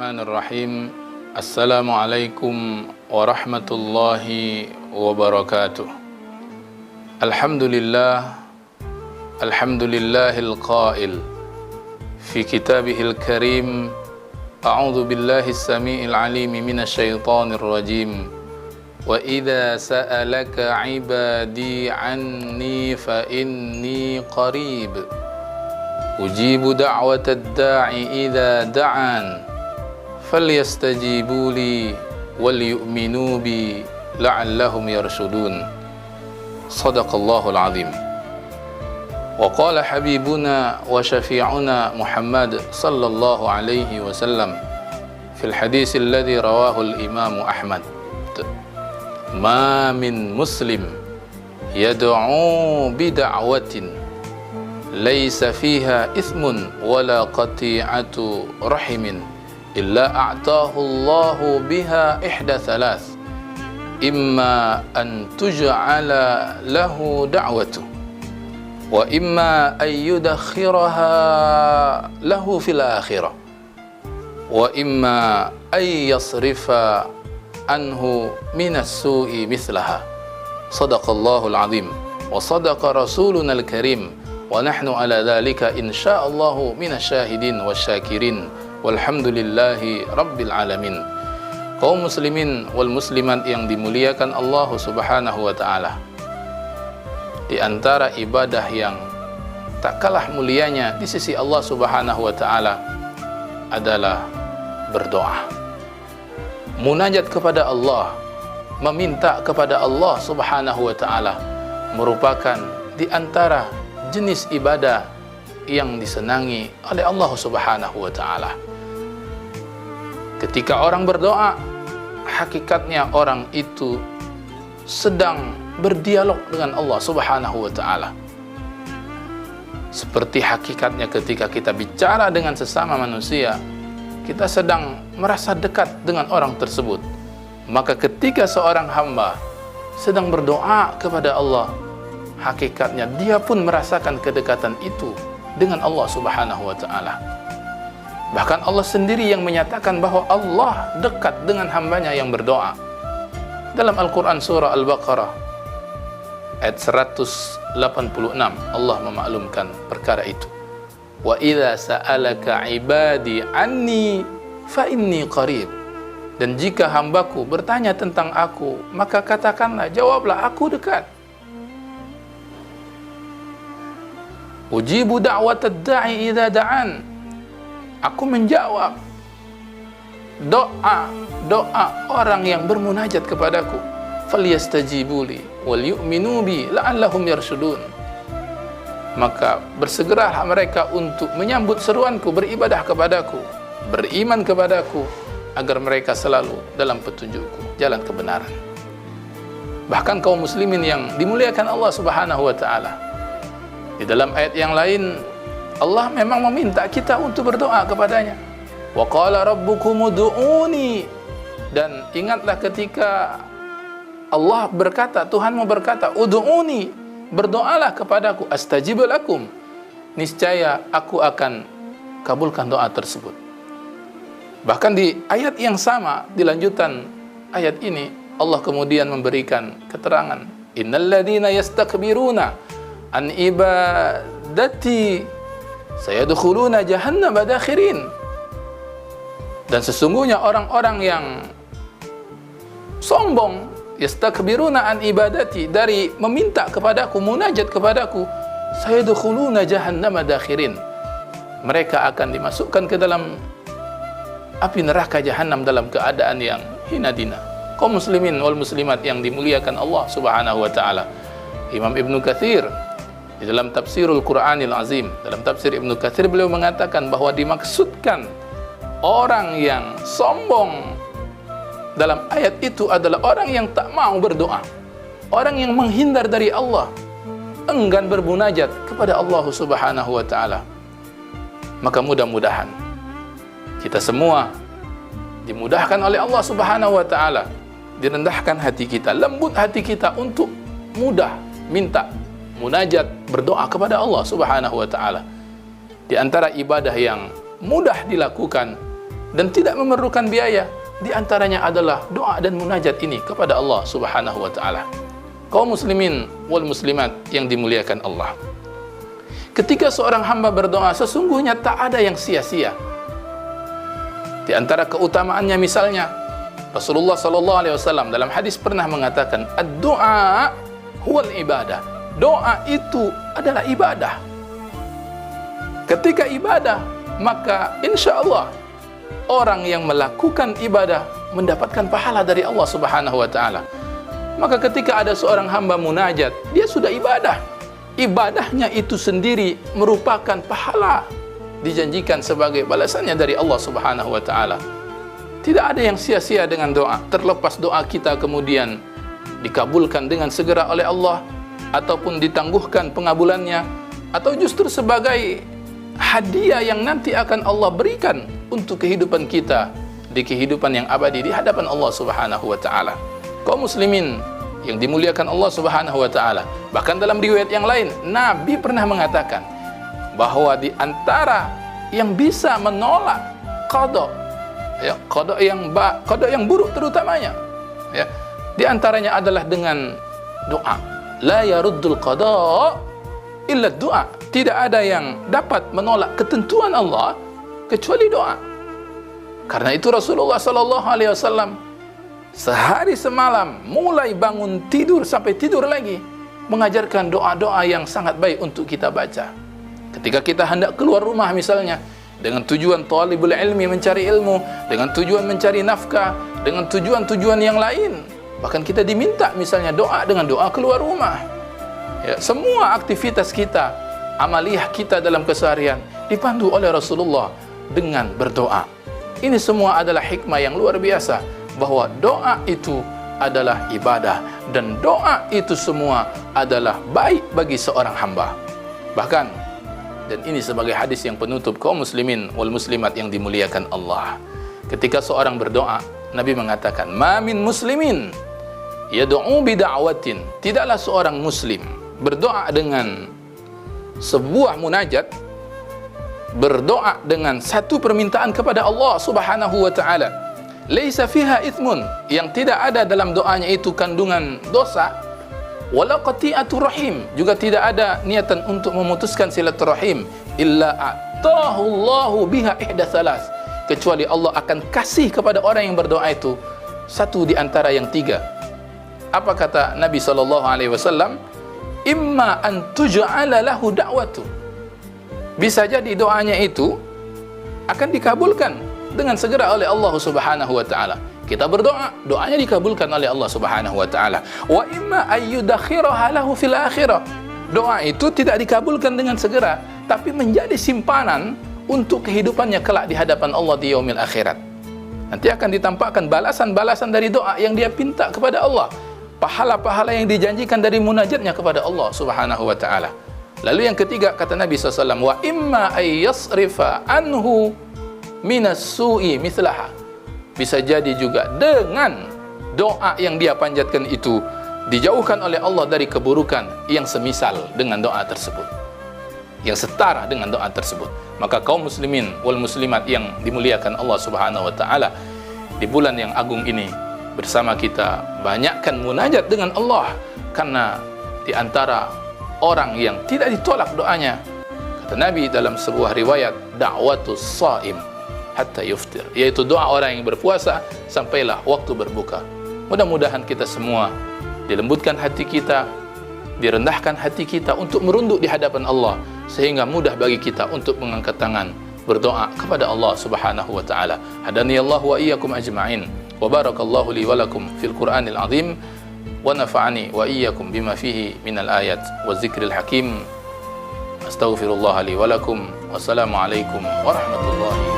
Bismillahirrahmanirrahim. Assalamualaikum warahmatullahi wabarakatuh. Alhamdulillahil qail fi kitabihil karim. A'udzu billahis samiil alim minasy syaithanir rajim. Wa idza sa'alaka 'ibadi 'anni fa inni qarib. Ujibu da'watad da'i idza da'an. Falyastajibu li wal yu'minu bi la'allahum yarshudun. Shadaqallahul azim. Wa qala habibuna wa syafi'una Muhammad sallallahu alaihi wasallam fil hadits alladhi rawahu al-Imam Ahmad. Ma min muslim yad'u bi da'watin laisa fiha ithmun wala qati'atu rahimin illa a'tahu Allahu biha ihda thalath, imma an tuj'ala lahu da'watu wa imma an yudakhiraha lahu fil akhirah wa imma an yasrifa anhu minas su'i mithlaha. Sadaqallahul azim wa sadaqa rasulunal karim wa nahnu ala dhalika insyaallahu minasyahidin wasyakirin walhamdulillahi rabbil alamin. Kaum muslimin wal muslimat yang dimuliakan Allah Subhanahu wa taala, di antara ibadah yang tak kalah mulianya di sisi Allah Subhanahu wa taala adalah berdoa. Munajat kepada Allah, meminta kepada Allah Subhanahu wa taala merupakan di antara jenis ibadah yang disenangi oleh Allah Subhanahu wa taala. Ketika orang berdoa, hakikatnya orang itu sedang berdialog dengan Allah Subhanahu wa taala. Seperti hakikatnya ketika kita bicara dengan sesama manusia, kita sedang merasa dekat dengan orang tersebut. Maka ketika seorang hamba sedang berdoa kepada Allah, hakikatnya dia pun merasakan kedekatan itu dengan Allah Subhanahu wa taala. Bahkan Allah sendiri yang menyatakan bahwa Allah dekat dengan hambanya yang berdoa. Dalam Al-Quran surah Al-Baqarah ayat 186 Allah memaklumkan perkara itu. Wa idza sa'alaka 'ibadi anni fa inni qarib. Dan jika hambaku bertanya tentang aku, maka katakanlah, jawablah, aku dekat. Ujibu da'watad da'i idza da'an. Aku menjawab doa orang yang bermunajat kepadaku. Falyastajibu li wal yu'minu bi la'allahum yarshudun. Maka bersegeralah mereka untuk menyambut seruanku, beribadah kepadaku, beriman kepadaku, agar mereka selalu dalam petunjukku, jalan kebenaran. Bahkan kaum muslimin yang dimuliakan Allah Subhanahu wa taala, di dalam ayat yang lain Allah memang meminta kita untuk berdoa kepadanya. Wa qala rabbukum ud'uni. Dan ingatlah ketika Allah berkata, Tuhanmu berkata, ud'uni, berdoalah kepadaku, astajib lakum, niscaya aku akan kabulkan doa tersebut. Bahkan di ayat yang sama, di lanjutan ayat ini, Allah kemudian memberikan keterangan, innal ladzina yastakbiruna an ibadati sayadkhuluna jahannam dakhirin. Dan sesungguhnya orang-orang yang sombong, yastakbiruna an ibadati, dari meminta kepadaku, munajat kepadaku, sayadkhuluna jahannam dakhirin, mereka akan dimasukkan ke dalam api neraka jahanam dalam keadaan yang hina dina. Kaum muslimin wal muslimat yang dimuliakan Allah Subhanahu wa taala, Imam Ibnu Katsir di dalam tafsirul Qur'anil Azim, dalam tafsir Ibnu Katsir, beliau mengatakan bahwa dimaksudkan orang yang sombong dalam ayat itu adalah orang yang tak mau berdoa, orang yang menghindar dari Allah, enggan bermunajat kepada Allah Subhanahu wa taala. Maka mudah-mudahan kita semua dimudahkan oleh Allah Subhanahu wa taala, direndahkan hati kita, lembut hati kita untuk mudah minta, munajat, berdoa kepada Allah Subhanahu wa taala. Di antara ibadah yang mudah dilakukan dan tidak memerlukan biaya. Di antaranya adalah doa dan munajat ini kepada Allah Subhanahu wa taala. Kaum muslimin wal muslimat yang dimuliakan Allah, ketika seorang hamba berdoa, sesungguhnya tak ada yang sia-sia. Di antara keutamaannya misalnya, Rasulullah sallallahu alaihi wasallam dalam hadis pernah mengatakan, ad-du'a huwal ibadah. Doa itu adalah ibadah. Ketika ibadah, maka insya Allah orang yang melakukan ibadah mendapatkan pahala dari Allah Subhanahu wa taala. Maka ketika ada seorang hamba munajat, dia sudah ibadah. Ibadahnya itu sendiri merupakan pahala, dijanjikan sebagai balasannya dari Allah Subhanahu wa taala. Tidak ada yang sia-sia dengan doa, terlepas doa kita kemudian dikabulkan dengan segera oleh Allah, ataupun ditangguhkan pengabulannya, atau justru sebagai hadiah yang nanti akan Allah berikan untuk kehidupan kita di kehidupan yang abadi di hadapan Allah Subhanahu wa taala. Kaum muslimin yang dimuliakan Allah Subhanahu wa taala, bahkan dalam riwayat yang lain Nabi pernah mengatakan bahwa di antara yang bisa menolak qada, ya, qada yang buruk terutamanya, ya, di antaranya adalah dengan doa. La yaruddul qada illa doa. Tidak ada yang dapat menolak ketentuan Allah kecuali doa. Karena itu Rasulullah sallallahu alaihi wasallam sehari semalam mulai bangun tidur sampai tidur lagi mengajarkan doa-doa yang sangat baik untuk kita baca. Ketika kita hendak keluar rumah misalnya, dengan tujuan talibul ilmi, mencari ilmu, dengan tujuan mencari nafkah, dengan tujuan-tujuan yang lain, bahkan kita diminta misalnya doa dengan doa keluar rumah, ya, semua aktivitas kita, amaliyah kita dalam keseharian dipandu oleh Rasulullah dengan berdoa. Ini semua adalah hikmah yang luar biasa, bahwa doa itu adalah ibadah, dan doa itu semua adalah baik bagi seorang hamba. Bahkan, dan ini sebagai hadis yang penutup, kaum muslimin wal muslimat yang dimuliakan Allah, ketika seorang berdoa, Nabi mengatakan, ma min muslimin yad'u bi da'watin, tidaklah seorang muslim berdoa dengan sebuah munajat, berdoa dengan satu permintaan kepada Allah Subhanahu wa taala, laisa fiha ithmun, yang tidak ada dalam doanya itu kandungan dosa, wala qati'atu rahim, juga tidak ada niatan untuk memutuskan silaturahim, illa atahu Allahu biha ihda thalas, kecuali Allah akan kasih kepada orang yang berdoa itu satu di antara yang tiga. Apa kata Nabi SAW? Imma an tuj'ala lahu da'watu, bisa jadi doanya itu akan dikabulkan dengan segera oleh Allah Subhanahu wa taala. Kita berdoa, doanya dikabulkan oleh Allah Subhanahu wa taala. Wa imma ayyudakhiraha lahu fil akhirah, doa itu tidak dikabulkan dengan segera, tapi menjadi simpanan untuk kehidupannya kelak di hadapan Allah di yaumil akhirat. Nanti akan ditampakkan balasan-balasan dari doa yang dia pinta kepada Allah, pahala-pahala yang dijanjikan dari munajatnya kepada Allah Subhanahu wa taala. Lalu yang ketiga, kata Nabi SAW, wa imma ayyasrifa anhu minas su'i mithlaha, bisa jadi juga dengan doa yang dia panjatkan itu dijauhkan oleh Allah dari keburukan yang semisal dengan doa tersebut, yang setara dengan doa tersebut. Maka kaum muslimin wal muslimat yang dimuliakan Allah Subhanahu wa taala, di bulan yang agung ini bersama kita banyakkan munajat dengan Allah, karena di antara orang yang tidak ditolak doanya, kata Nabi dalam sebuah riwayat, da'watus shaim hatta yuftir, yaitu doa orang yang berpuasa sampailah waktu berbuka. Mudah-mudahan kita semua dilembutkan hati kita, direndahkan hati kita untuk merunduk di hadapan Allah, sehingga mudah bagi kita untuk mengangkat tangan berdoa kepada Allah Subhanahu wa taala. Hadaniyallahu wa iyyakum ajma'in, wa barakallahu li wa lakum fil Qur'anil azim, wa nafa'ani wa iyyakum bima fihi minal ayat wa zikril hakim. Astaghfirullah li wa lakum. Wassalamu alaikum warahmatullahi